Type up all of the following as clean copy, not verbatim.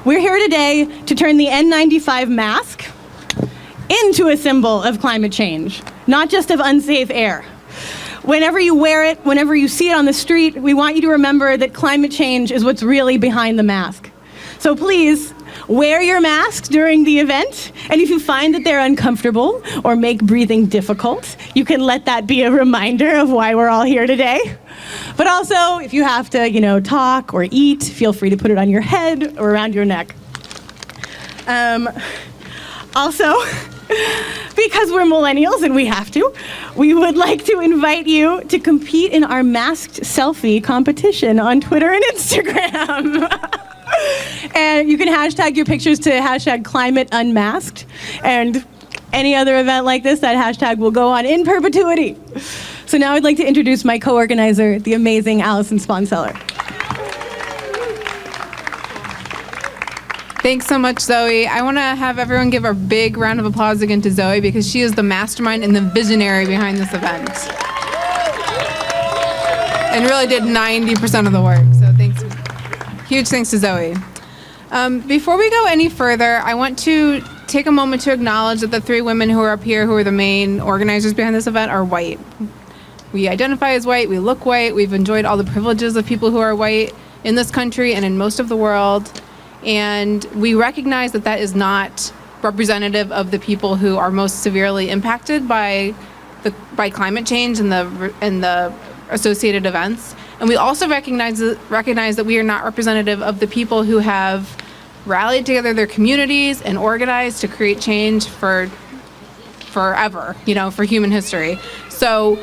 We're here today to turn the N95 mask into a symbol of climate change, not just of unsafe air. Whenever you wear it, whenever you see it on the street, we want you to remember that climate change is what's really behind the mask. So please, wear your mask during the event, and if you find that they're uncomfortable or make breathing difficult, you can let that be a reminder of why we're all here today. But also, if you have to, talk or eat, feel free to put it on your head or around your neck. Also, because we're millennials and we have to, we would like to invite you to compete in our masked selfie competition on Twitter and Instagram. And you can hashtag your pictures to hashtag #ClimateUnmasked. And any other event like this, that hashtag will go on in perpetuity. So now I'd like to introduce my co-organizer, the amazing Allison Sponseller. Thanks so much, Zoe. I want to have everyone give a big round of applause again to Zoe because she is the mastermind and the visionary behind this event. And really did 90% of the work, so thanks. Huge thanks to Zoe. Before we go any further, I want to take a moment to acknowledge that the three women who are up here who are the main organizers behind this event are white. We identify as white, we look white, we've enjoyed all the privileges of people who are white in this country and in most of the world. And we recognize that that is not representative of the people who are most severely impacted by climate change and the associated events. And we also recognize that we are not representative of the people who have rallied together their communities and organized to create change for forever, for human history. So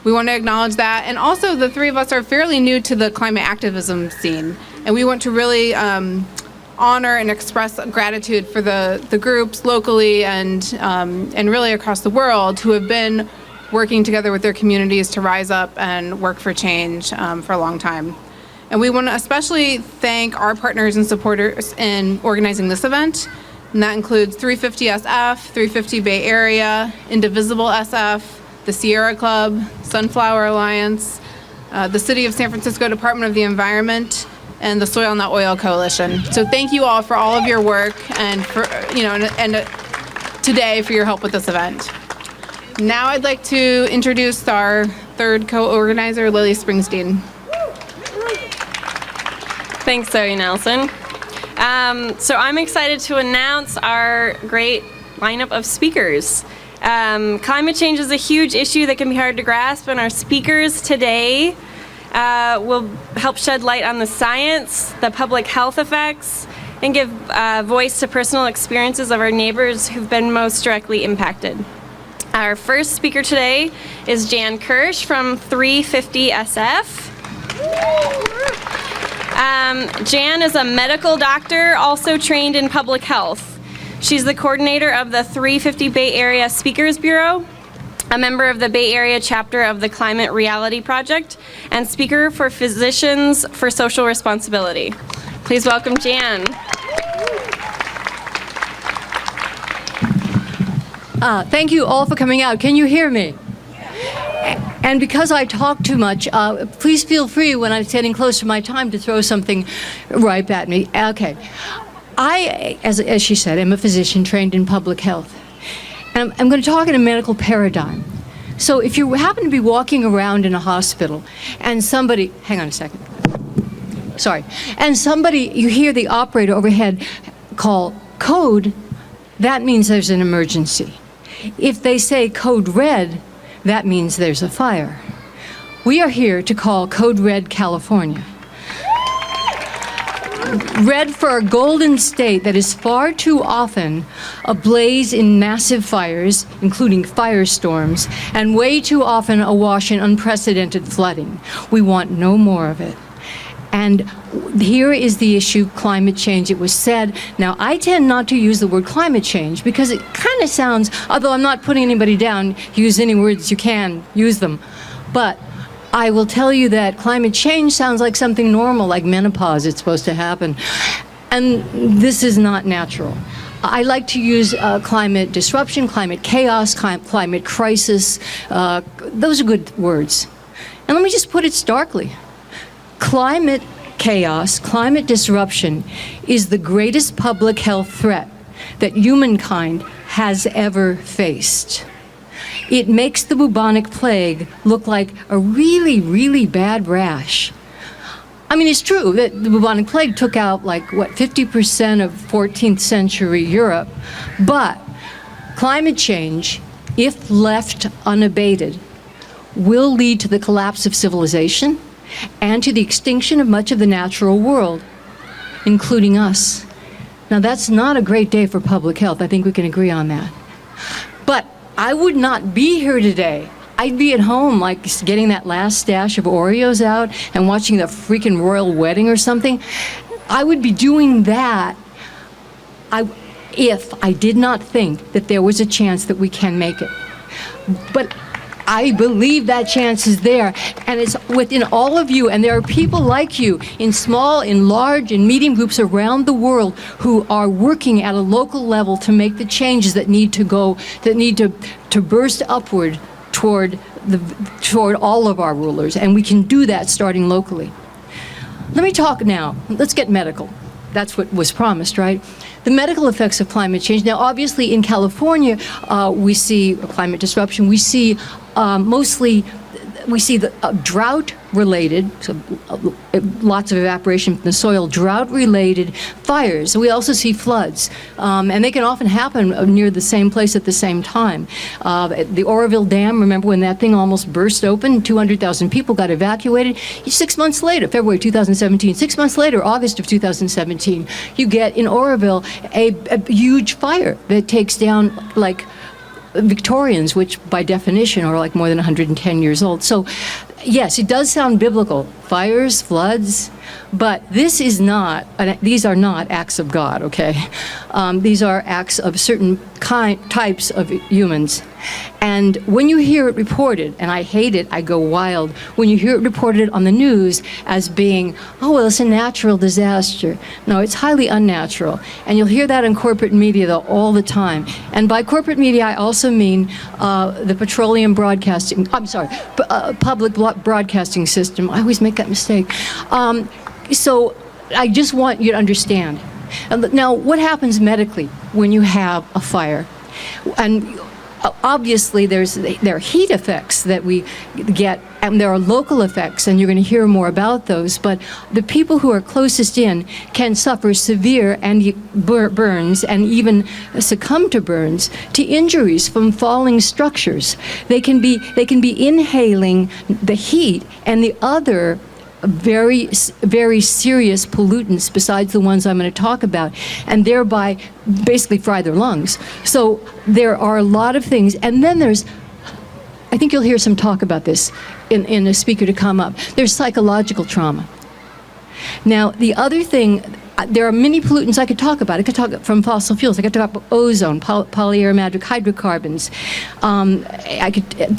we want to acknowledge that. And also the three of us are fairly new to the climate activism scene. And we want to really honor and express gratitude for the groups locally and really across the world who have been working together with their communities to rise up and work for change for a long time. And we want to especially thank our partners and supporters in organizing this event. And that includes 350 SF, 350 Bay Area, Indivisible SF, the Sierra Club, Sunflower Alliance, the City of San Francisco Department of the Environment, and the Soil Not Oil Coalition. So thank you all for all of your work and for today for your help with this event. Now I'd like to introduce our third co-organizer, Lily Springsteen. Thanks, Zoe Nelson. So I'm excited to announce our great lineup of speakers. Climate change is a huge issue that can be hard to grasp, and our speakers today will help shed light on the science, the public health effects, and give voice to personal experiences of our neighbors who've been most directly impacted. Our first speaker today is Jan Kirsch from 350 SF. Jan is a medical doctor, also trained in public health. She's the coordinator of the 350 Bay Area Speakers Bureau, a member of the Bay Area chapter of the Climate Reality Project, and speaker for Physicians for Social Responsibility. Please welcome Jan. Thank you all for coming out. Can you hear me? And because I talk too much, please feel free when I'm getting close to my time to throw something right at me. Okay. I, as she said, am a physician trained in public health. And I'm going to talk in a medical paradigm. So if you happen to be walking around in a hospital and somebody, hang on a second. Sorry. And you hear the operator overhead call code, that means there's an emergency. If they say code red, that means there's a fire. We are here to call code red California. Red for a golden state that is far too often ablaze in massive fires, including firestorms, and way too often awash in unprecedented flooding. We want no more of it. And here is the issue, climate change. It was said, now I tend not to use the word climate change because it kind of sounds, although I'm not putting anybody down, use any words you can, use them. But I will tell you that climate change sounds like something normal, like menopause, it's supposed to happen. And this is not natural. I like to use climate disruption, climate chaos, climate crisis. Those are good words. And let me just put it starkly. Climate chaos, climate disruption is the greatest public health threat that humankind has ever faced. It makes the bubonic plague look like a really, really bad rash. I mean, it's true that the bubonic plague took out, 50% of 14th century Europe, but climate change, if left unabated, will lead to the collapse of civilization and to the extinction of much of the natural world, including us. Now, that's not a great day for public health. I think we can agree on that. But I would not be here today. I'd be at home, getting that last stash of Oreos out and watching the freaking royal wedding or something. I would be doing that if I did not think that there was a chance that we can make it. But I believe that chance is there, and it's within all of you, and there are people like you in small, in large, in medium groups around the world who are working at a local level to make the changes that need to burst upward toward all of our rulers, and we can do that starting locally. Let me talk now. Let's get medical. That's what was promised, right? The medical effects of climate change. Now, obviously, in California, we see climate disruption. We see the drought-related, so lots of evaporation from the soil, drought-related fires. We also see floods, and they can often happen near the same place at the same time. The Oroville Dam, remember when that thing almost burst open? 200,000 people got evacuated. 6 months later, February 2017, 6 months later, August of 2017, you get in Oroville a huge fire that takes down Victorians, which by definition are more than 110 years old. So yes, it does sound biblical. Fires, floods, but these are not acts of God, okay? These are acts of certain types of humans. And when you hear it reported, and I hate it, I go wild, when you hear it reported on the news as being, oh, well, it's a natural disaster. No, it's highly unnatural. And you'll hear that in corporate media, though, all the time. And by corporate media, I also mean the petroleum broadcasting, public broadcasting system. I always make that mistake. So I just want you to understand. Now, what happens medically when you have a fire? And obviously, there are heat effects that we get, and there are local effects, and you're going to hear more about those. But the people who are closest in can suffer severe burns and even succumb to burns, to injuries from falling structures. They can be inhaling the heat and the other very, very serious pollutants besides the ones I'm going to talk about, and thereby basically fry their lungs. So there are a lot of things. And then I think you'll hear some talk about this in a speaker to come up. There's psychological trauma. Now, the other thing, there are many pollutants I could talk about. I could talk from fossil fuels. I could talk about ozone, polyaromatic hydrocarbons,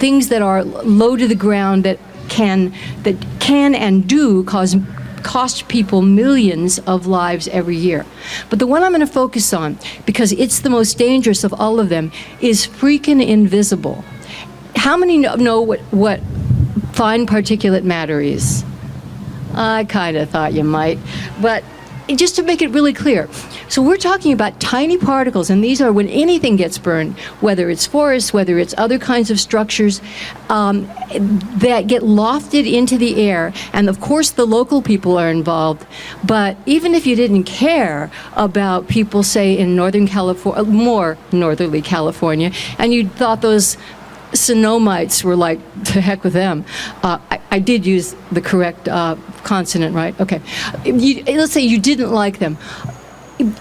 things that are low to the ground that can and do cost people millions of lives every year. But the one I'm going to focus on, because it's the most dangerous of all of them, is freaking invisible. How many know what fine particulate matter is? I kind of thought you might, but just to make it really clear. So we're talking about tiny particles, and these are when anything gets burned, whether it's forests, whether it's other kinds of structures, that get lofted into the air. And of course, the local people are involved. But even if you didn't care about people, say, in Northern California, more northerly California, and you thought those Sonomites were like, to heck with them. I did use the correct consonant, right? Okay. Let's say you didn't like them.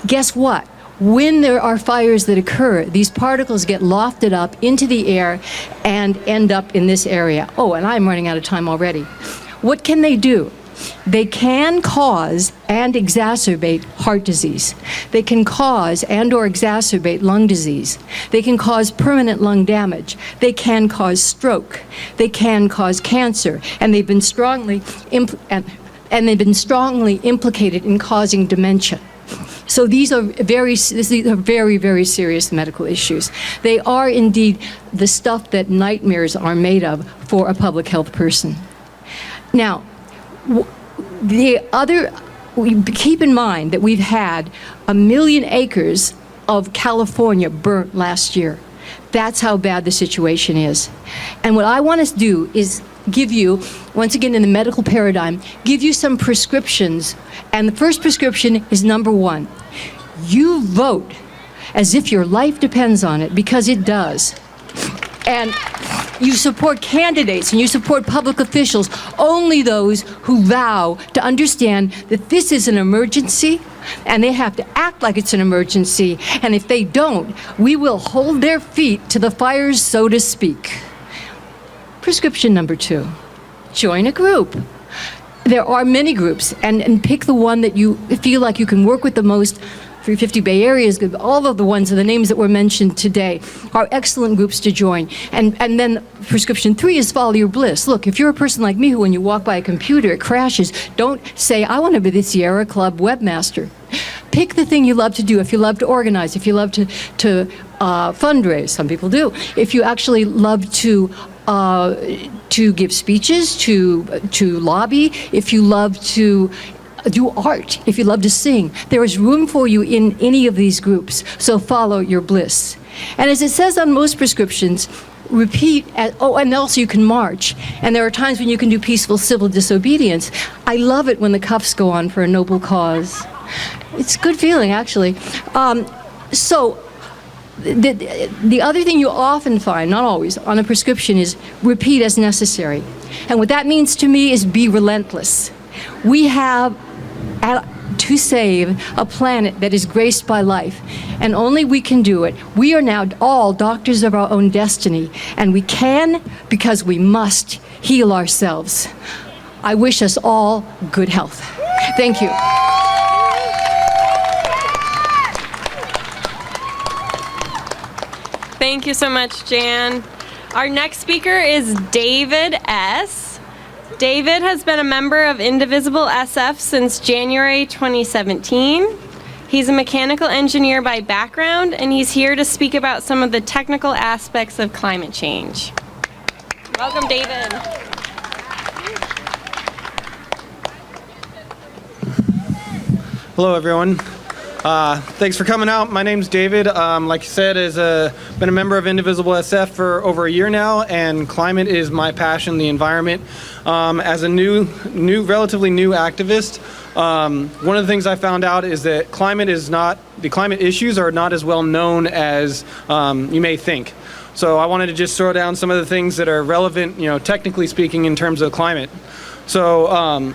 Guess what? When there are fires that occur, these particles get lofted up into the air and end up in this area. Oh, and I'm running out of time already. What can they do? They can cause and exacerbate heart disease. They can cause and or exacerbate lung disease. They can cause permanent lung damage. They can cause stroke. They can cause cancer. And they've been strongly implicated in causing dementia. So these are very, very serious medical issues. They are indeed the stuff that nightmares are made of for a public health person. Now, keep in mind that we've had 1 million acres of California burnt last year. That's how bad the situation is. And what I want to do is give you, once again in the medical paradigm, give you some prescriptions. And the first prescription is number 1. You vote as if your life depends on it, because it does. And you support candidates and you support public officials, only those who vow to understand that this is an emergency and they have to act like it's an emergency. And if they don't, we will hold their feet to the fires, so to speak. Prescription number 2, join a group. There are many groups, and pick the one that you feel like you can work with the most. 350 Bay Area is good. All of the ones, the names that were mentioned today, are excellent groups to join. And then prescription 3 is follow your bliss. Look, if you're a person like me who when you walk by a computer, it crashes, don't say, I want to be the Sierra Club webmaster. Pick the thing you love to do. If you love to organize, if you love to fundraise, some people do. If you actually love to give speeches, to lobby, if you love to do art, if you love to sing, there is room for you in any of these groups. So follow your bliss. And as it says on most prescriptions, repeat, and also you can march. And there are times when you can do peaceful civil disobedience. I love it when the cuffs go on for a noble cause. It's a good feeling, actually. So the other thing you often find, not always, on a prescription is repeat as necessary. And what that means to me is be relentless. We have to save a planet that is graced by life, and only we can do it. We are now all doctors of our own destiny, and we can because we must heal ourselves. I wish us all good health. Thank you. Thank you so much, Jan. Our next speaker is David S. David has been a member of Indivisible SF since January 2017. He's a mechanical engineer by background, and he's here to speak about some of the technical aspects of climate change. Welcome, David. Hello, everyone. Thanks for coming out. My name's David. Like you said, been a member of Indivisible SF for over a year now, and climate is my passion, the environment. As a relatively new activist, one of the things I found out is that the climate issues are not as well known as you may think. So I wanted to just throw down some of the things that are relevant, technically speaking, in terms of climate. So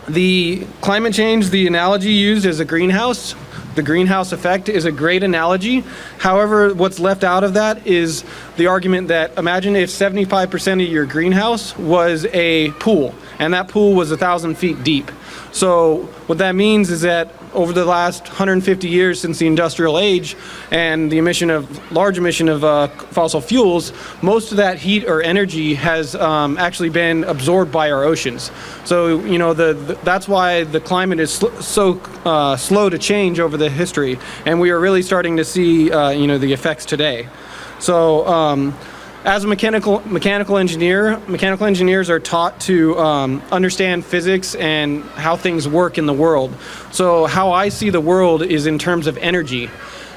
the climate change, the analogy used is a greenhouse. The greenhouse effect is a great analogy. However, what's left out of that is the argument that imagine if 75% of your greenhouse was a pool, and that pool was 1,000 feet deep. So what that means is that over the last 150 years since the industrial age and the large emission of fossil fuels, most of that heat or energy has actually been absorbed by our oceans. So that's why the climate is so slow to change over the history, and we are really starting to see the effects today. So as a mechanical engineer, mechanical engineers are taught to understand physics and how things work in the world. So how I see the world is in terms of energy.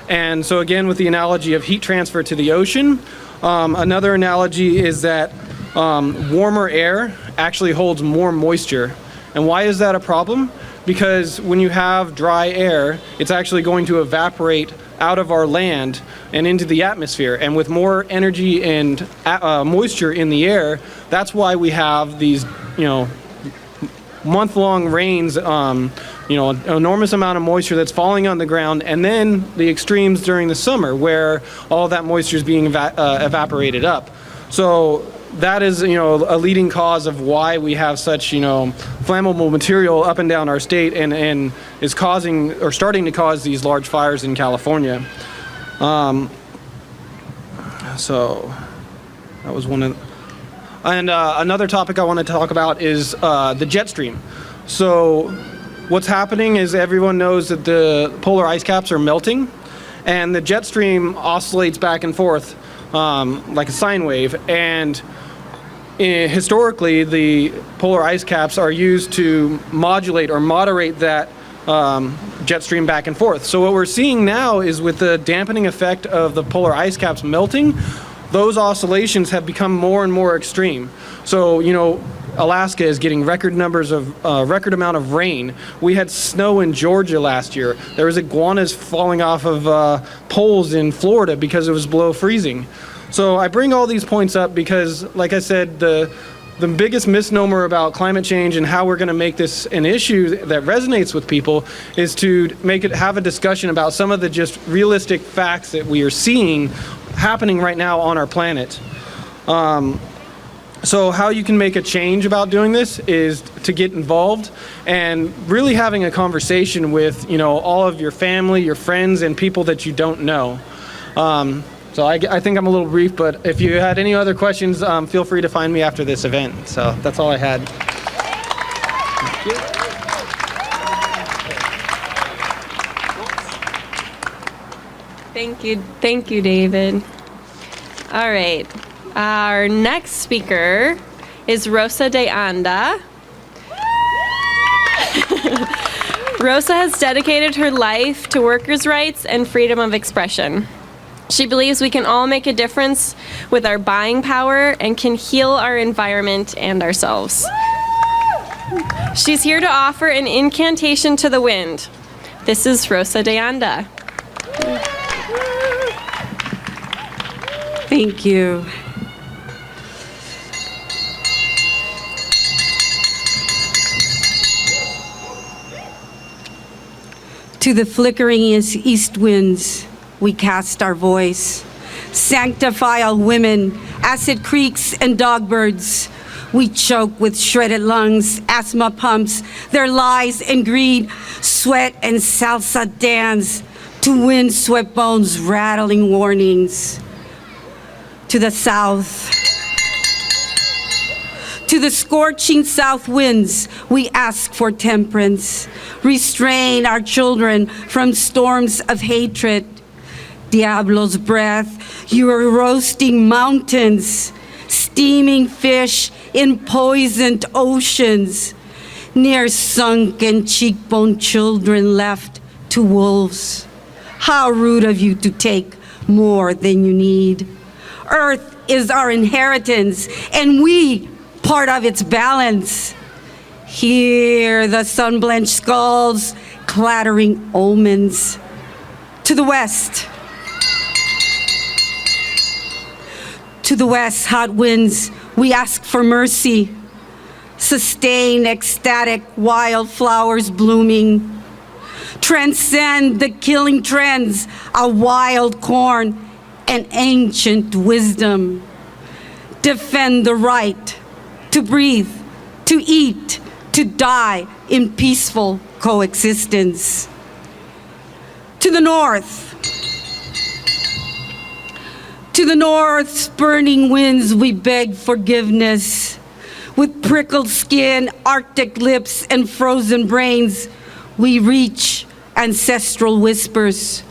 And so again, with the analogy of heat transfer to the ocean, another analogy is that warmer air actually holds more moisture. And why is that a problem? Because when you have dry air, it's actually going to evaporate out of our land and into the atmosphere. And with more energy and moisture in the air, that's why we have these, month-long rains, an enormous amount of moisture that's falling on the ground, and then the extremes during the summer where all that moisture is being evaporated up. So that is, a leading cause of why we have such, flammable material up and down our state and is causing or starting to cause these large fires in California. So that was one of, and another topic I want to talk about is the jet stream. So what's happening is everyone knows that the polar ice caps are melting, and the jet stream oscillates back and forth like a sine wave. And historically, the polar ice caps are used to modulate or moderate that jet stream back and forth. So what we're seeing now is with the dampening effect of the polar ice caps melting, those oscillations have become more and more extreme. So, Alaska is getting record amount of rain. We had snow in Georgia last year. There was iguanas falling off of poles in Florida because it was below freezing. So I bring all these points up because, like I said, the biggest misnomer about climate change and how we're going to make this an issue that resonates with people is to have a discussion about some of the just realistic facts that we are seeing happening right now on our planet. So how you can make a change about doing this is to get involved and really having a conversation with, all of your family, your friends, and people that you don't know. So I think I'm a little brief, but if you had any other questions, feel free to find me after this event. So that's all I had. Thank you. Thank you, David. All right. Our next speaker is Rosa de Anda. Rosa has dedicated her life to workers' rights and freedom of expression. She believes we can all make a difference with our buying power and can heal our environment and ourselves. She's here to offer an incantation to the wind. This is Rosa de Anda. Thank you. To the flickering east winds, we cast our voice. Sanctify all women, acid creeks and dogbirds. We choke with shredded lungs, asthma pumps, their lies and greed, sweat and salsa dance to wind-swept bones, rattling warnings. To the south, to the scorching south winds, we ask for temperance. Restrain our children from storms of hatred. Diablo's breath, you are roasting mountains, steaming fish in poisoned oceans, near sunken cheekbone children left to wolves. How rude of you to take more than you need. Earth is our inheritance, and we part of its balance. Hear the sun-blenched skulls, clattering omens. To the west, hot winds, we ask for mercy. Sustain ecstatic wildflowers blooming. Transcend the killing trends of wild corn and ancient wisdom. Defend the right to breathe, to eat, to die in peaceful coexistence. To the north's burning winds, we beg forgiveness. With prickled skin, Arctic lips, and frozen brains, we reach ancestral whispers.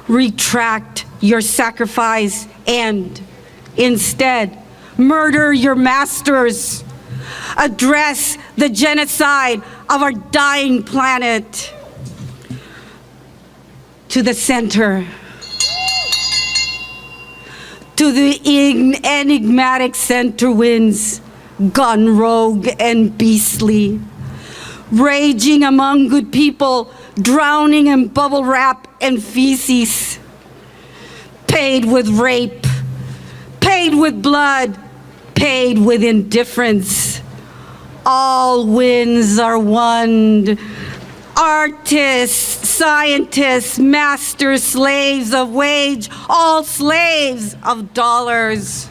Retract your sacrifice and, instead, murder your masters. Address the genocide of our dying planet. To the center, to the enigmatic center winds, gone rogue and beastly, raging among good people, drowning in bubble wrap and feces, paid with rape, paid with blood, paid with indifference. All winds are one. Artists, scientists, masters, slaves of wage, all slaves of dollars.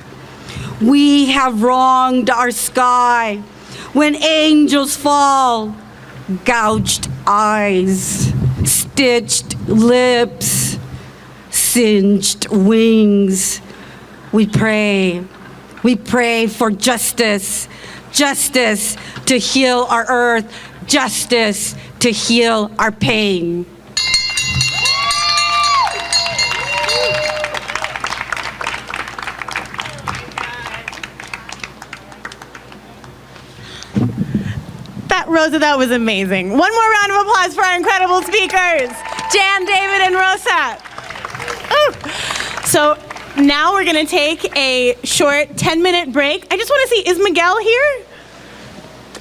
We have wronged our sky when angels fall, gouged eyes, stitched lips, singed wings. We pray for justice, justice to heal our earth, justice to heal our pain. Rosa, that was amazing. One more round of applause for our incredible speakers, Jan, David, and Rosa. Ooh. So now we're gonna take a short 10-minute break. I just wanna see, is Miguel here?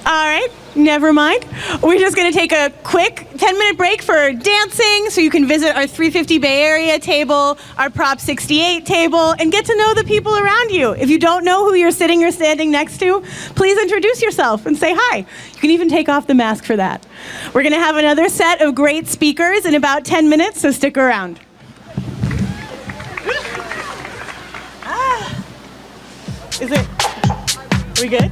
All right, never mind. We're just gonna take a quick 10-minute break for dancing so you can visit our 350 Bay Area table, our Prop 68 table, and get to know the people around you. If you don't know who you're sitting or standing next to, please introduce yourself and say hi. You can even take off the mask for that. We're gonna have another set of great speakers in about 10 minutes, so stick around. Is it, we good?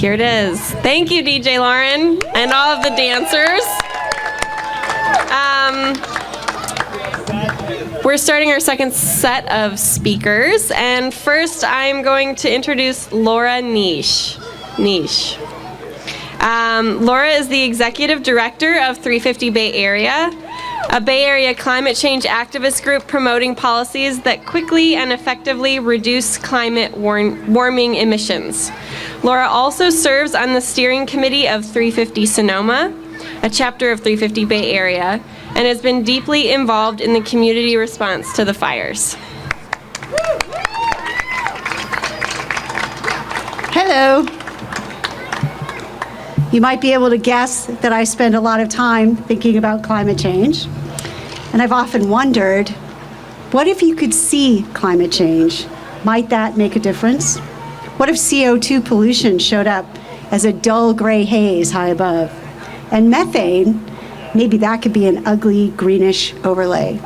Here it is. Thank you, DJ Lauren, and all of the dancers. We're starting our second set of speakers, and first I'm going to introduce Laura Niche. Laura is the Executive Director of 350 Bay Area, a Bay Area climate change activist group promoting policies that quickly and effectively reduce climate warming emissions. Laura also serves on the steering committee of 350 Sonoma, a chapter of 350 Bay Area, and has been deeply involved in the community response to the fires. Hello. You might be able to guess that I spend a lot of time thinking about climate change. And I've often wondered, what if you could see climate change? Might that make a difference? What if CO2 pollution showed up as a dull gray haze high above? And methane, maybe that could be an ugly greenish overlay.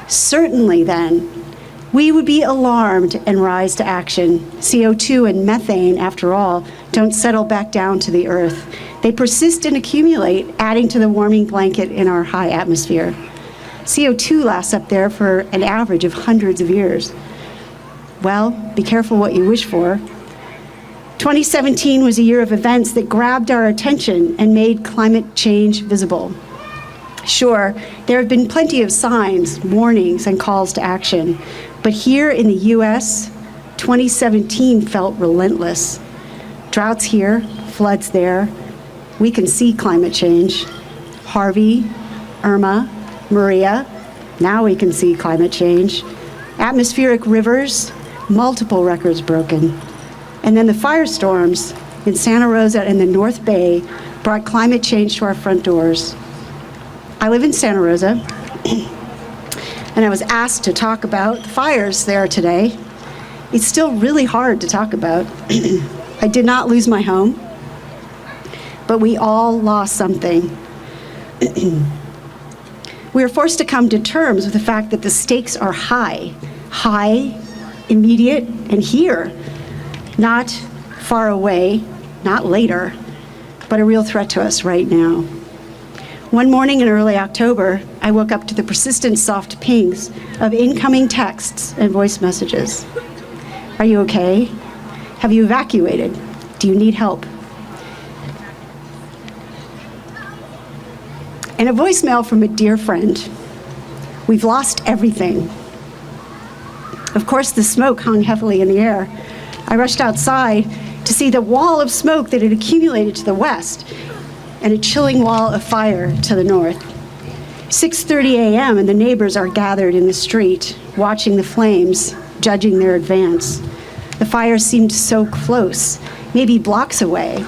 Certainly then, we would be alarmed and rise to action. CO2 and methane, after all, don't settle back down to the earth. They persist and accumulate, adding to the warming blanket in our high atmosphere. CO2 lasts up there for an average of hundreds of years. Well, be careful what you wish for. 2017 was a year of events that grabbed our attention and made climate change visible. Sure, there have been plenty of signs, warnings, and calls to action, but here in the US, 2017 felt relentless. Droughts here, floods there. We can see climate change. Harvey, Irma, Maria, now we can see climate change. Atmospheric rivers, multiple records broken. And then the firestorms in Santa Rosa and the North Bay brought climate change to our front doors. I live in Santa Rosa, and I was asked to talk about the fires there today. It's still really hard to talk about. I did not lose my home, but we all lost something. We are forced to come to terms with the fact that the stakes are high, immediate, and here. Not far away, not later, but a real threat to us right now. One morning in early October, I woke up to the persistent soft pings of incoming texts and voice messages. Are you okay? Have you evacuated? Do you need help? And a voicemail from a dear friend. We've lost everything. Of course, the smoke hung heavily in the air. I rushed outside to see the wall of smoke that had accumulated to the west and a chilling wall of fire to the north. 6:30 a.m. and the neighbors are gathered in the street, watching the flames judging their advance. The fire seemed so close, maybe blocks away,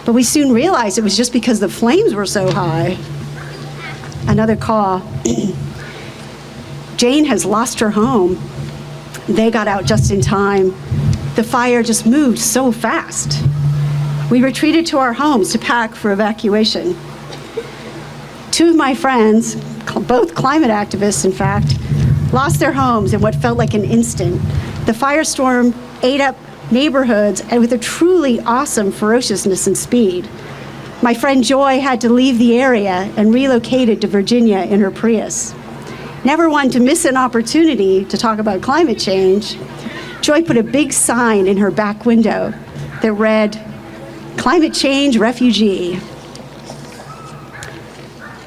but we soon realized it was just because the flames were so high. Another call. Jane has lost her home. They got out just in time. The fire just moved so fast. We retreated to our homes to pack for evacuation. Two of my friends, both climate activists in fact, lost their homes in what felt like an instant. The firestorm ate up neighborhoods and with a truly awesome ferociousness and speed. My friend Joy had to leave the area and relocated to Virginia in her Prius. Never one to miss an opportunity to talk about climate change, Joy put a big sign in her back window that read, "Climate Change Refugee."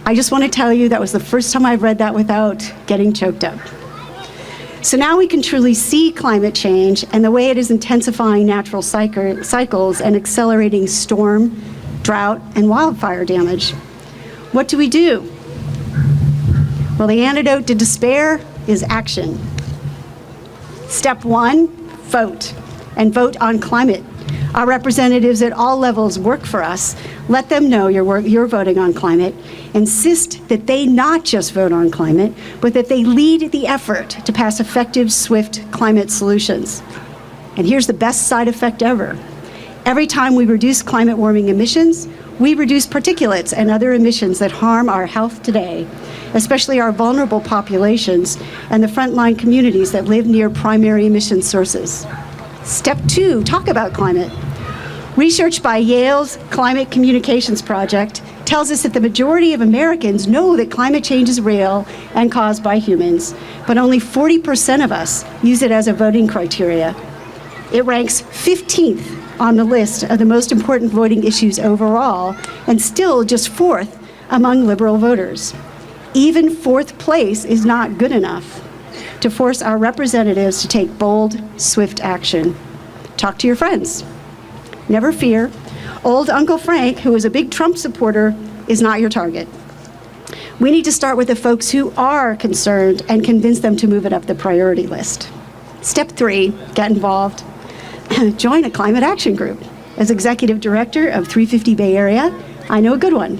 I just want to tell you that was the first time I've read that without getting choked up. So now we can truly see climate change and the way it is intensifying natural cycles and accelerating storm, drought, and wildfire damage. What do we do? Well, the antidote to despair is action. Step 1, vote, and vote on climate. Our representatives at all levels work for us. Let them know you're voting on climate. Insist that they not just vote on climate, but that they lead the effort to pass effective, swift climate solutions. And here's the best side effect ever. Every time we reduce climate warming emissions, we reduce particulates and other emissions that harm our health today, especially our vulnerable populations and the frontline communities that live near primary emission sources. Step 2, talk about climate. Research by Yale's Climate Communications Project tells us that the majority of Americans know that climate change is real and caused by humans, but only 40% of us use it as a voting criteria. It ranks 15th on the list of the most important voting issues overall, and still just 4th among liberal voters. Even 4th place is not good enough to force our representatives to take bold, swift action. Talk to your friends. Never fear. Old Uncle Frank, who is a big Trump supporter, is not your target. We need to start with the folks who are concerned and convince them to move it up the priority list. Step 3, get involved. Join a climate action group. As executive director of 350 Bay Area, I know a good one.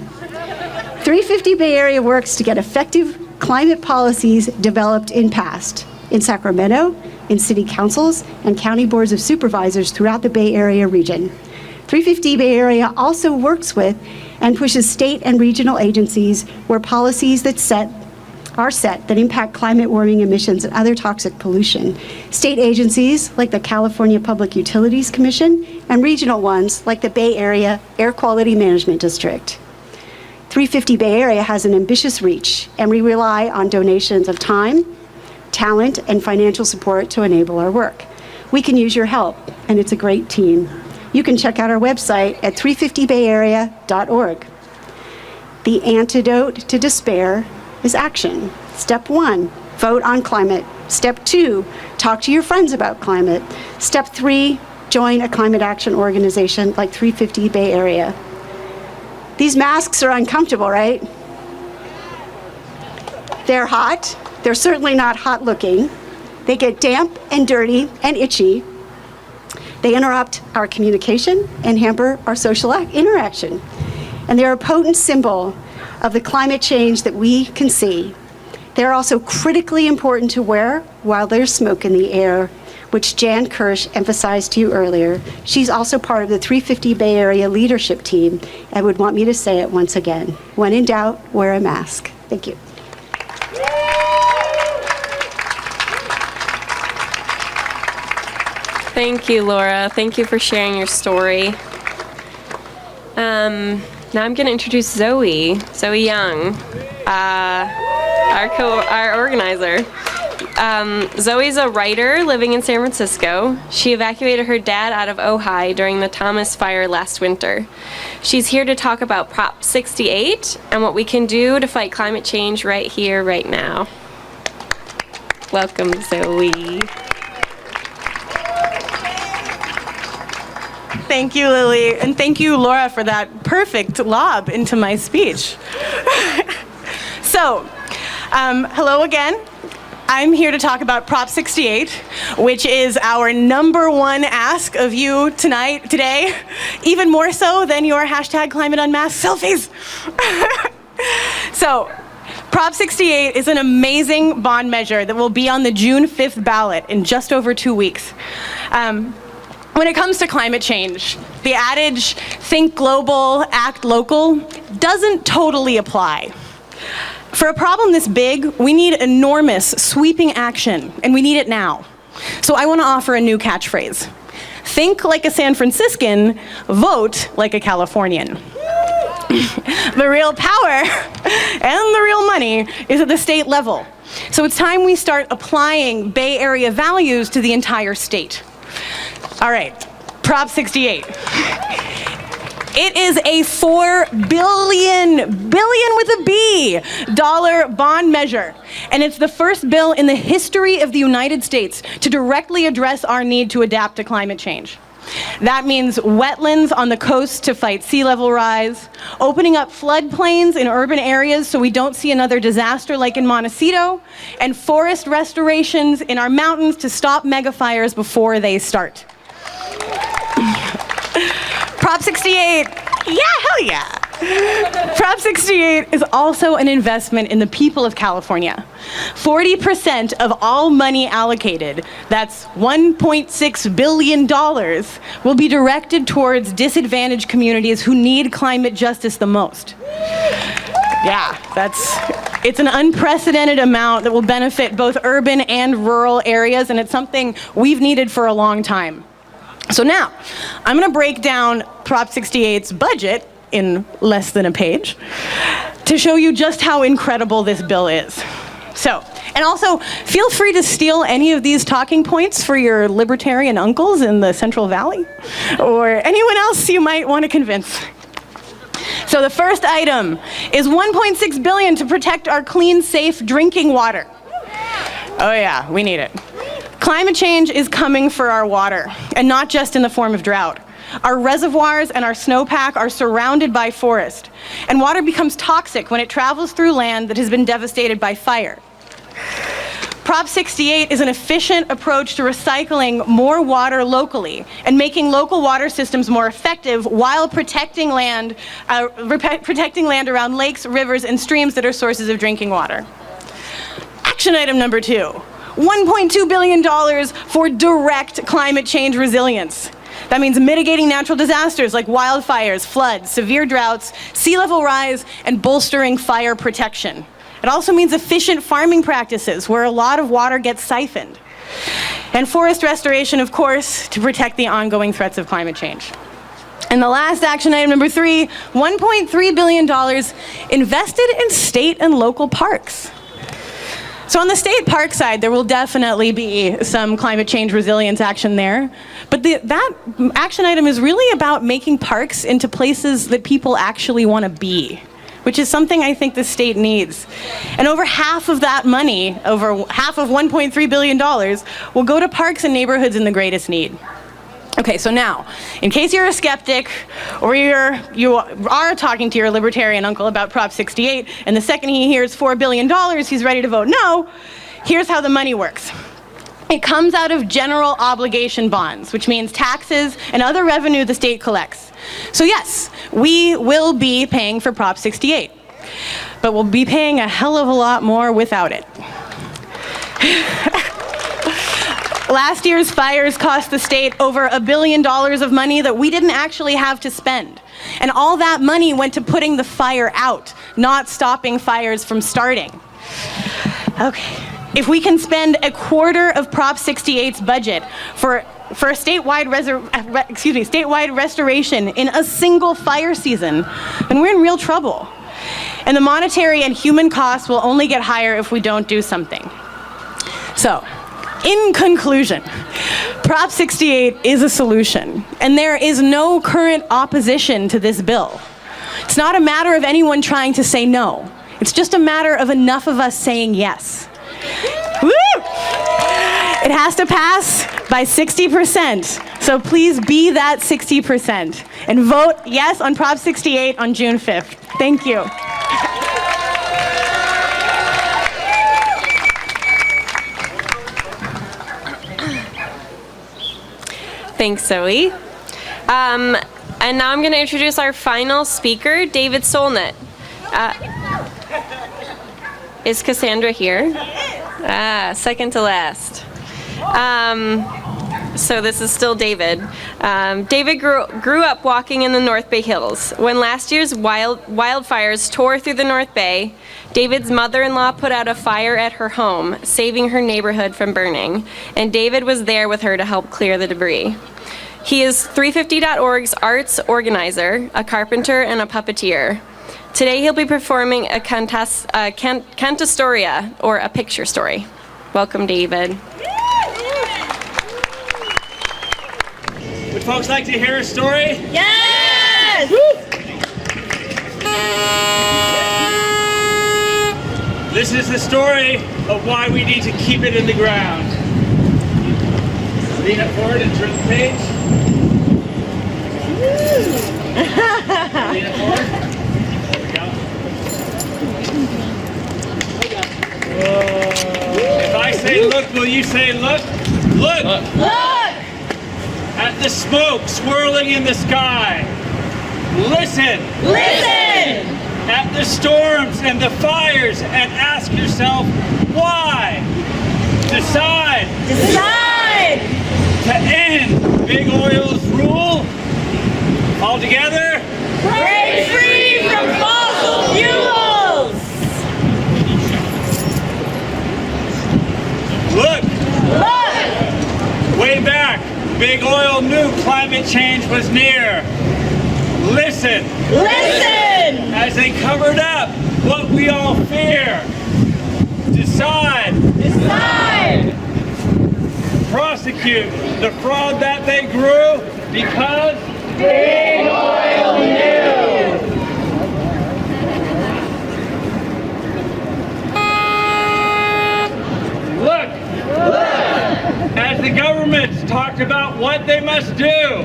350 Bay Area works to get effective climate policies developed and passed in Sacramento, in city councils, and county boards of supervisors throughout the Bay Area region. 350 Bay Area also works with and pushes state and regional agencies where policies are set that impact climate warming emissions and other toxic pollution. State agencies like the California Public Utilities Commission and regional ones like the Bay Area Air Quality Management District. 350 Bay Area has an ambitious reach, and we rely on donations of time, talent, and financial support to enable our work. We can use your help, and it's a great team. You can check out our website at 350bayarea.org. The antidote to despair is action. Step 1, vote on climate. Step 2, talk to your friends about climate. Step 3, join a climate action organization like 350 Bay Area. These masks are uncomfortable, right? They're hot. They're certainly not hot looking. They get damp and dirty and itchy. They interrupt our communication and hamper our social interaction. And they're a potent symbol of the climate change that we can see. They're also critically important to wear while there's smoke in the air, which Jan Kirsch emphasized to you earlier. She's also part of the 350 Bay Area leadership team and would want me to say it once again. When in doubt, wear a mask. Thank you. Thank you, Laura. Thank you for sharing your story. Now I'm going to introduce Zoe Young, our organizer. Zoe's a writer living in San Francisco. She evacuated her dad out of Ojai during the Thomas Fire last winter. She's here to talk about Prop 68 and what we can do to fight climate change right here, right now. Welcome, Zoe. Thank you, Lily, and thank you, Laura, for that perfect lob into my speech. So, hello again. I'm here to talk about Prop 68, which is our #1 ask of you today, even more so than your #ClimateUnmasked selfies. So, Prop 68 is an amazing bond measure that will be on the June 5th ballot in just over 2 weeks. When it comes to climate change, the adage, think global, act local, doesn't totally apply. For a problem this big, we need enormous, sweeping action, and we need it now. So I want to offer a new catchphrase. Think like a San Franciscan, vote like a Californian. The real power and the real money is at the state level. So it's time we start applying Bay Area values to the entire state. All right, Prop 68. It is a $4 billion with a B, dollar bond measure. And it's the first bill in the history of the United States to directly address our need to adapt to climate change. That means wetlands on the coast to fight sea level rise, opening up floodplains in urban areas so we don't see another disaster like in Montecito, and forest restorations in our mountains to stop megafires before they start. Prop 68, yeah, hell yeah. Prop 68 is also an investment in the people of California. 40% of all money allocated, that's $1.6 billion, will be directed towards disadvantaged communities who need climate justice the most. Yeah, it's an unprecedented amount that will benefit both urban and rural areas, and it's something we've needed for a long time. So now, I'm going to break down Prop 68's budget in less than a page to show you just how incredible this bill is. So, and also, feel free to steal any of these talking points for your libertarian uncles in the Central Valley, or anyone else you might want to convince. So the first item is $1.6 billion to protect our clean, safe drinking water. Oh yeah, we need it. Climate change is coming for our water, and not just in the form of drought. Our reservoirs and our snowpack are surrounded by forest, and water becomes toxic when it travels through land that has been devastated by fire. Prop 68 is an efficient approach to recycling more water locally and making local water systems more effective while protecting land around lakes, rivers, and streams that are sources of drinking water. Action item number 2. $1.2 billion for direct climate change resilience. That means mitigating natural disasters like wildfires, floods, severe droughts, sea level rise, and bolstering fire protection. It also means efficient farming practices where a lot of water gets siphoned. And forest restoration, of course, to protect the ongoing threats of climate change. And the last action item, number 3, $1.3 billion invested in state and local parks. So on the state park side, there will definitely be some climate change resilience action there. But that action item is really about making parks into places that people actually want to be, which is something I think the state needs. And over half of that money, over half of $1.3 billion, will go to parks and neighborhoods in the greatest need. Okay, so now, in case you're a skeptic, or you are talking to your libertarian uncle about Prop 68, and the second he hears $4 billion, he's ready to vote no, here's how the money works. It comes out of general obligation bonds, which means taxes and other revenue the state collects. So yes, we will be paying for Prop 68, but we'll be paying a hell of a lot more without it. Last year's fires cost the state over $1 billion of money that we didn't actually have to spend. And all that money went to putting the fire out, not stopping fires from starting. Okay, if we can spend a quarter of Prop 68's budget for a statewide restoration in a single fire season, then we're in real trouble. And the monetary and human costs will only get higher if we don't do something. So, in conclusion, Prop 68 is a solution, and there is no current opposition to this bill. It's not a matter of anyone trying to say no. It's just a matter of enough of us saying yes. Woo! It has to pass by 60%, so please be that 60% and vote yes on Prop 68 on June 5th. Thank you. Thanks, Zoe. And now I'm going to introduce our final speaker, David Solnit. Is Cassandra here? Second to last. So this is still David. David grew up walking in the North Bay Hills. When last year's wildfires tore through the North Bay, David's mother-in-law put out a fire at her home, saving her neighborhood from burning, and David was there with her to help clear the debris. He is 350.org's arts organizer, a carpenter, and a puppeteer. Today he'll be performing a cantastoria, or a picture story. Welcome, David. Would folks like to hear a story? Yes! This is the story of why we need to keep it in the ground. Lean it forward and turn the page. Lean it forward. There we go. If I say look, will you say look? Look! Look! At the smoke swirling in the sky. Listen! Listen! At the storms and the fires and ask yourself, why? Decide! Decide! To end big oil's rule. All together? Break free from fossil fuels! Look! Look! Way back, big oil knew climate change was near. Listen! Listen! As they covered up what we all fear. Decide! Decide! Prosecute the fraud that they grew because Big oil knew! look! As the governments talked about what they must do.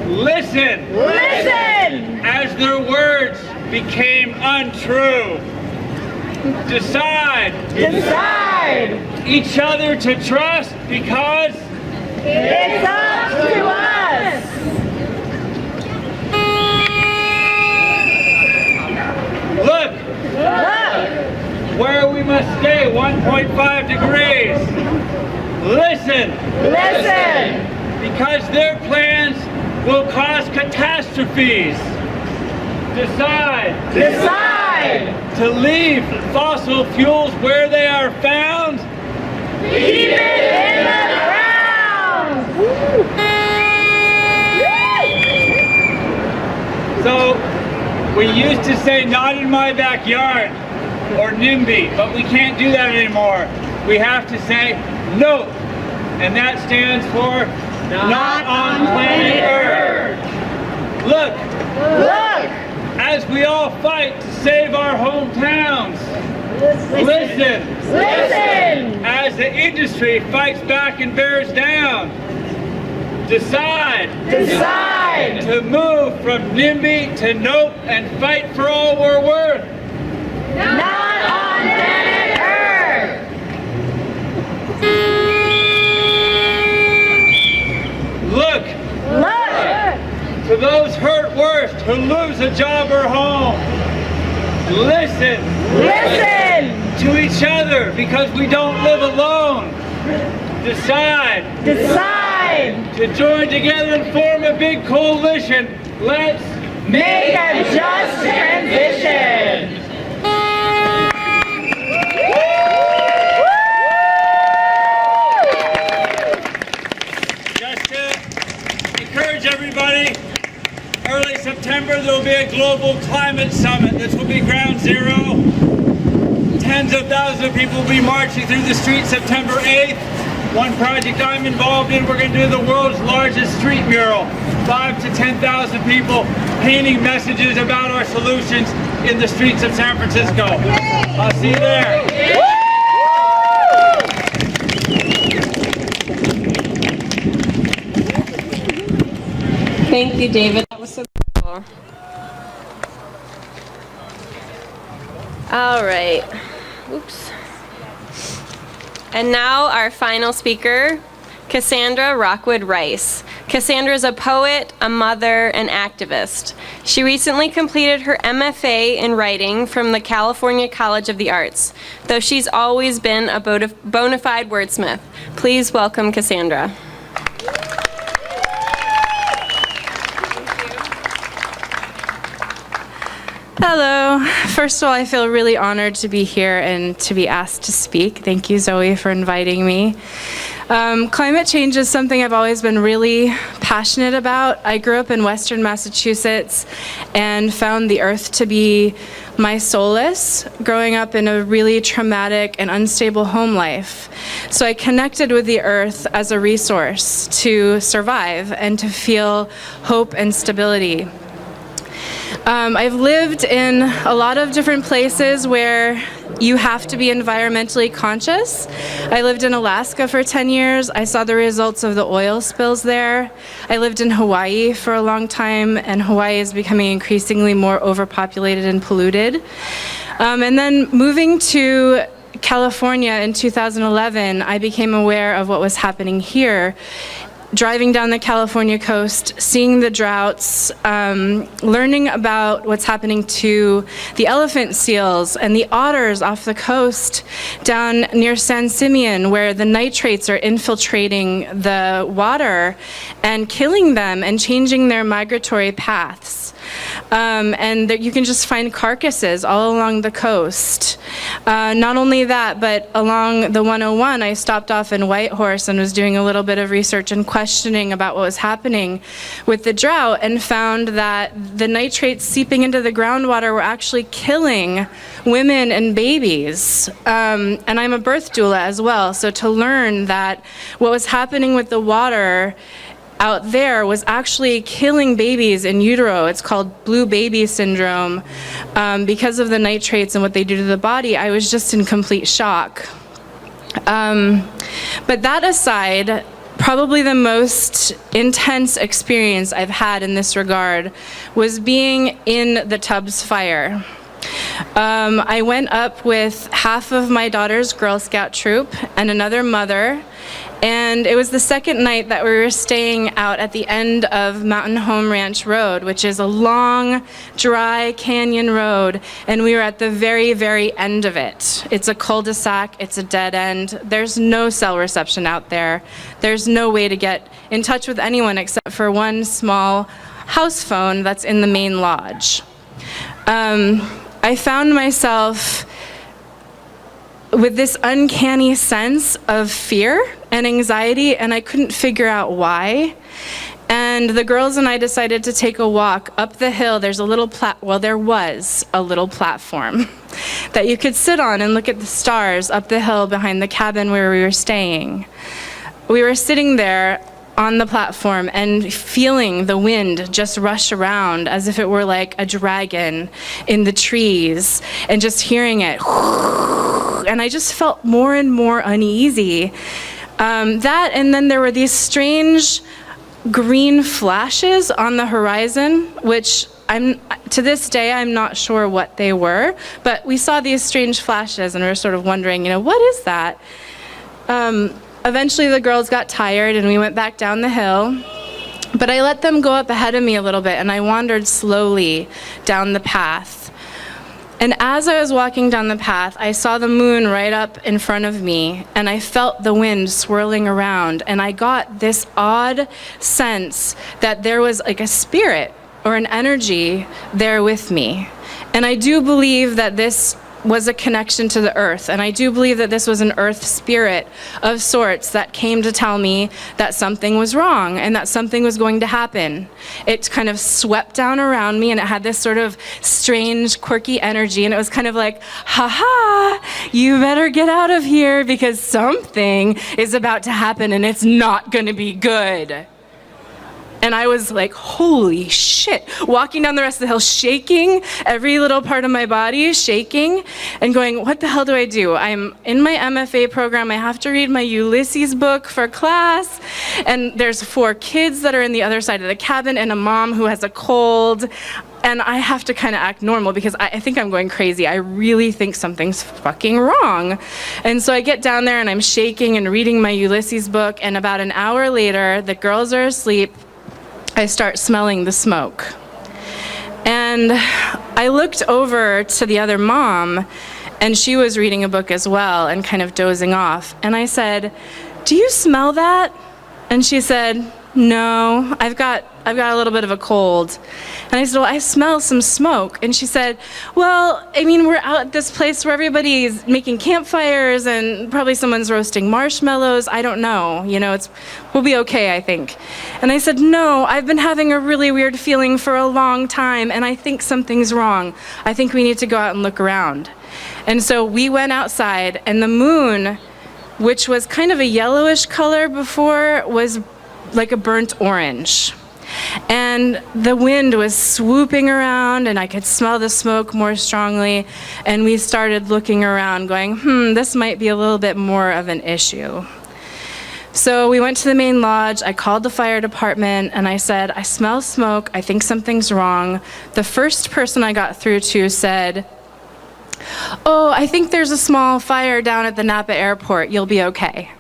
Listen! Listen! As their words became untrue. Decide Decide! each other to trust because It's up to us! look Look! where we must stay 1.5 degrees. Listen Listen! because their plans will cause catastrophes. Decide Decide! to leave fossil fuels where they are found. Keep it in the ground! So we used to say not in my backyard or NIMBY, but we can't do that anymore. We have to say NOTE, and that stands for not on planet Earth. Look, Look! as we all fight to save our hometowns. Listen, Listen! as the industry fights back and bears down. Decide Decide! to move from NIMBY to NOTE and fight for all we're worth. Not on planet Earth! Look Look! to those hurt worst who lose a job or home. Listen Listen! to each other because we don't live alone. Decide Decide! to join together and form a big coalition. Let's Make a just transition! just to encourage everybody. Early September there will be a global climate summit. This will be ground zero. Tens of thousands of people will be marching through the streets September 8th. One project I'm involved in, we're going to do the world's largest street mural. 5,000 to 10,000 people painting messages about our solutions in the streets of San Francisco. I'll see you there. Thank you, David. That was so cool. All right. Oops. And now our final speaker, Cassandra Rockwood-Rice. Cassandra is a poet, a mother, and activist. She recently completed her MFA in writing from the California College of the Arts, though she's always been a bona fide wordsmith. Please welcome Cassandra. Hello. First of all, I feel really honored to be here and to be asked to speak. Thank you, Zoe, for inviting me. Climate change is something I've always been really passionate about. I grew up in Western Massachusetts and found the earth to be my solace, growing up in a really traumatic and unstable home life. So I connected with the earth as a resource to survive and to feel hope and stability. I've lived in a lot of different places where you have to be environmentally conscious. I lived in Alaska for 10 years. I saw the results of the oil spills there. I lived in Hawaii for a long time, and Hawaii is becoming increasingly more overpopulated and polluted. And then moving to California in 2011, I became aware of what was happening here. Driving down the California coast, seeing the droughts, learning about what's happening to the elephant seals and the otters off the coast down near San Simeon, where the nitrates are infiltrating the water and killing them and changing their migratory paths. And you can just find carcasses all along the coast. Not only that, but along the 101, I stopped off in Whitehorse and was doing a little bit of research and questioning about what was happening with the drought, and found that the nitrates seeping into the groundwater were actually killing women and babies. And I'm a birth doula as well, so to learn that what was happening with the water out there was actually killing babies in utero. It's called blue baby syndrome because of the nitrates and what they do to the body. I was just in complete shock. But that aside, probably the most intense experience I've had in this regard was being in the Tubbs fire. I went up with half of my daughter's Girl Scout troop and another mother, and it was the second night that we were staying out at the end of Mountain Home Ranch Road, which is a long, dry canyon road, and we were at the very, very end of it. It's a cul-de-sac, it's a dead end. There's no cell reception out there. There's no way to get in touch with anyone except for one small house phone that's in the main lodge. I found myself with this uncanny sense of fear and anxiety, and I couldn't figure out why. And the girls and I decided to take a walk up the hill. There's a little there was a little platform that you could sit on and look at the stars up the hill behind the cabin where we were staying. We were sitting there on the platform and feeling the wind just rush around as if it were like a dragon in the trees, and just hearing it. And I just felt more and more uneasy. That, and then there were these strange green flashes on the horizon, which to this day, I'm not sure what they were, but we saw these strange flashes and we were sort of wondering, what is that? Eventually the girls got tired and we went back down the hill, but I let them go up ahead of me a little bit, and I wandered slowly down the path. And as I was walking down the path, I saw the moon right up in front of me, and I felt the wind swirling around, and I got this odd sense that there was like a spirit or an energy there with me. And I do believe that this was a connection to the earth, and I do believe that this was an earth spirit of sorts that came to tell me that something was wrong and that something was going to happen. It kind of swept down around me, and it had this sort of strange, quirky energy, and it was kind of like, ha-ha, you better get out of here because something is about to happen and it's not going to be good. And I was like, holy shit, walking down the rest of the hill, shaking, every little part of my body shaking, and going, what the hell do I do? I'm in my MFA program, I have to read my Ulysses book for class, and there's 4 kids that are in the other side of the cabin, and a mom who has a cold, and I have to kind of act normal because I think I'm going crazy. I really think something's fucking wrong. And so I get down there and I'm shaking and reading my Ulysses book, and about an hour later, the girls are asleep, I start smelling the smoke. And I looked over to the other mom, and she was reading a book as well and kind of dozing off. And I said, do you smell that? And she said, no, I've got a little bit of a cold. And I said, well, I smell some smoke. And she said, well, I mean, we're out at this place where everybody's making campfires and probably someone's roasting marshmallows. I don't know, we'll be okay, I think. And I said, no, I've been having a really weird feeling for a long time, and I think something's wrong. I think we need to go out and look around. And so we went outside, and the moon, which was kind of a yellowish color before, was like a burnt orange. And the wind was swooping around, and I could smell the smoke more strongly, and we started looking around going, this might be a little bit more of an issue. So we went to the main lodge, I called the fire department, and I said, I smell smoke, I think something's wrong. The first person I got through to said, oh, I think there's a small fire down at the Napa airport, you'll be okay.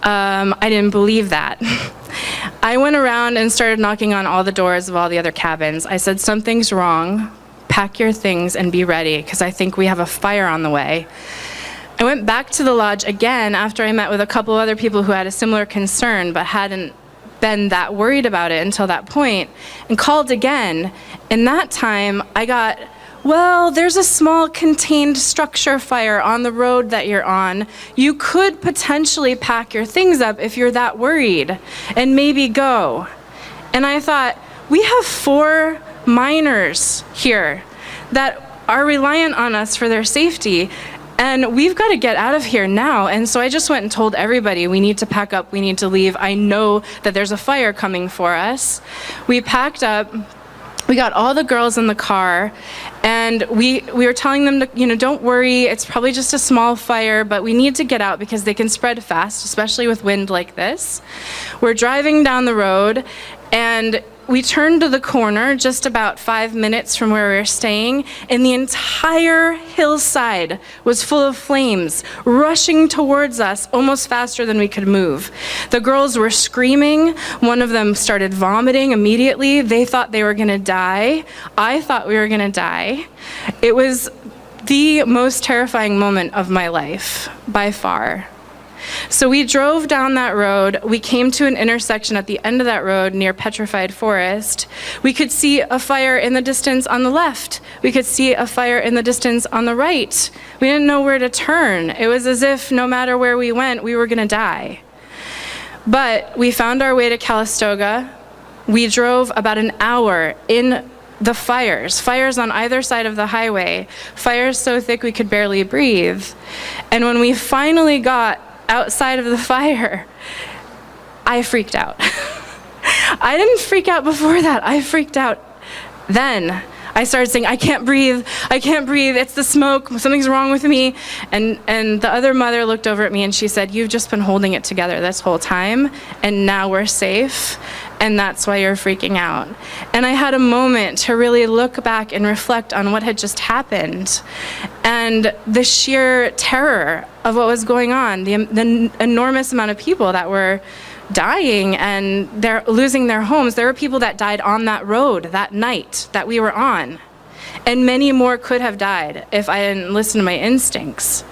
I didn't believe that. I went around and started knocking on all the doors of all the other cabins. I said, something's wrong, pack your things and be ready, because I think we have a fire on the way. I went back to the lodge again after I met with a couple other people who had a similar concern but hadn't been that worried about it until that point, and called again. And that time I got, well, there's a small contained structure fire on the road that you're on. You could potentially pack your things up if you're that worried and maybe go. And I thought, we have 4 minors here that are reliant on us for their safety, and we've got to get out of here now. And so I just went and told everybody, we need to pack up, we need to leave. I know that there's a fire coming for us. We packed up. We got all the girls in the car, and we were telling them to, don't worry, it's probably just a small fire, but we need to get out because they can spread fast, especially with wind like this. We're driving down the road, and we turned to the corner just about 5 minutes from where we were staying, and the entire hillside was full of flames, rushing towards us almost faster than we could move. The girls were screaming. One of them started vomiting immediately. They thought they were going to die. I thought we were going to die. It was the most terrifying moment of my life, by far. So we drove down that road. We came to an intersection at the end of that road near Petrified Forest. We could see a fire in the distance on the left. We could see a fire in the distance on the right. We didn't know where to turn. It was as if no matter where we went, we were going to die. But we found our way to Calistoga. We drove about an hour in the fires on either side of the highway, fires so thick we could barely breathe. And when we finally got outside of the fire, I freaked out. I didn't freak out before that. I freaked out then. I started saying, I can't breathe, it's the smoke, something's wrong with me. And the other mother looked over at me and she said, you've just been holding it together this whole time, and now we're safe, and that's why you're freaking out. And I had a moment to really look back and reflect on what had just happened, and the sheer terror of what was going on, the enormous amount of people that were dying and they're losing their homes. There were people that died on that road that night that we were on, and many more could have died if I didn't listen to my instincts.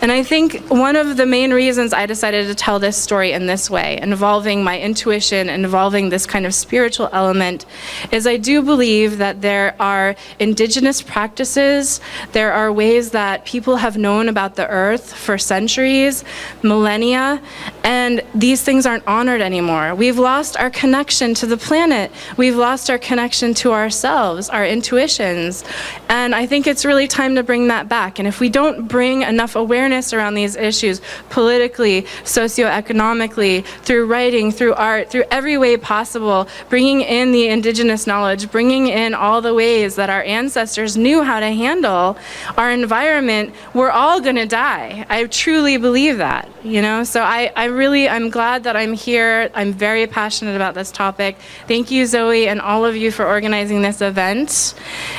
And I think one of the main reasons I decided to tell this story in this way, involving my intuition, involving this kind of spiritual element, is I do believe that there are indigenous practices, there are ways that people have known about the earth for centuries, millennia, And these things aren't honored anymore. We've lost our connection to the planet. We've lost our connection to ourselves, our intuitions. And I think it's really time to bring that back. And if we don't bring enough awareness around these issues politically, socioeconomically, through writing, through art, through every way possible, bringing in the indigenous knowledge, bringing in all the ways that our ancestors knew how to handle our environment, we're all gonna die. I truly believe that, you know? So I'm glad that I'm here. I'm very passionate about this topic. Thank you, Zoe, and all of you for organizing this event.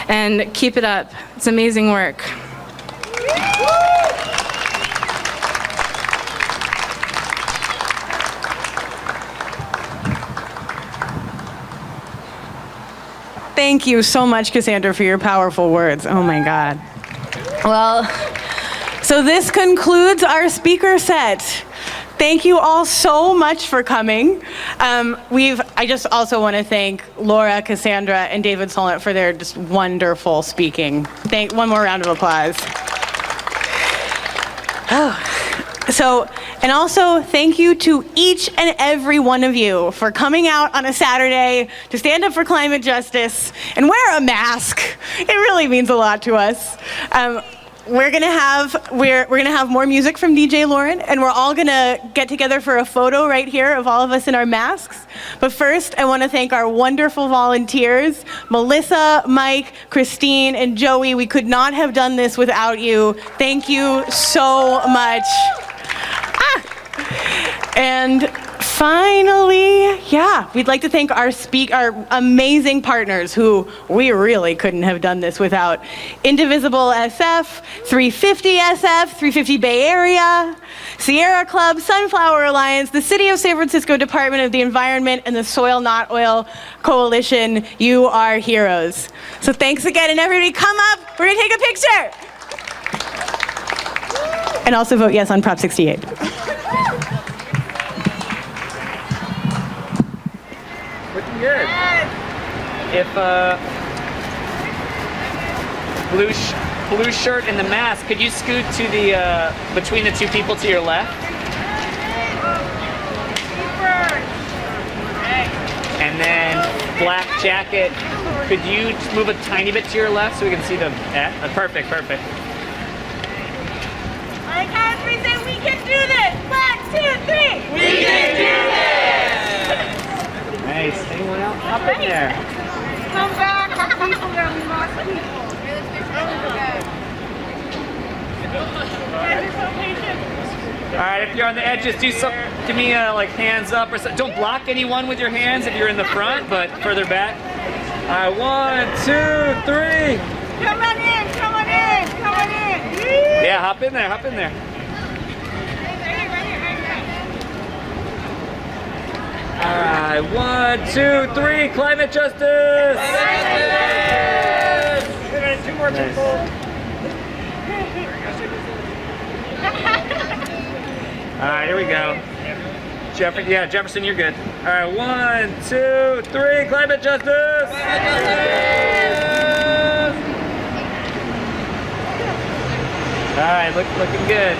And keep it up. It's amazing work. Thank you so much, Cassandra, for your powerful words. Oh my God. Well, so this concludes our speaker set. Thank you all so much for coming. I just also want to thank Laura, Cassandra, and David Solnit for their just wonderful speaking. One more round of applause. And also thank you to each and every one of you for coming out on a Saturday to stand up for climate justice and wear a mask. It really means a lot to us. We're gonna have more music from DJ Lauren, and we're all gonna get together for a photo right here of all of us in our masks. But first, I want to thank our wonderful volunteers, Melissa, Mike, Christine, and Joey. We could not have done this without you. Thank you so much. And finally, we'd like to thank our amazing partners who we really couldn't have done this without. Indivisible SF, 350 SF, 350 Bay Area, Sierra Club, Sunflower Alliance, the City of San Francisco Department of the Environment, and the Soil Not Oil Coalition. You are heroes. So thanks again, and everybody come up. We're gonna take a picture. And also vote yes on Prop 68. Looking good. If blue shirt and the mask, could you scoot to the between the two people to your left? And then black jacket, could you move a tiny bit to your left so we can see the perfect. All right, guys, we say we can do this. 1, 2, 3. We can do this. Nice. Anyone else? Up in there. Come back. We lost people. All right, if you're on the edges, give me like hands up or something. Don't block anyone with your hands if you're in the front, but further back. All right, 1, 2, 3. Come on in. Yeah, hop in there. All right, 1, 2, 3, climate justice! Nice. 2 more people. All right, here we go. Jefferson, you're good. All right, 1, 2, 3, climate justice! All right, looking good.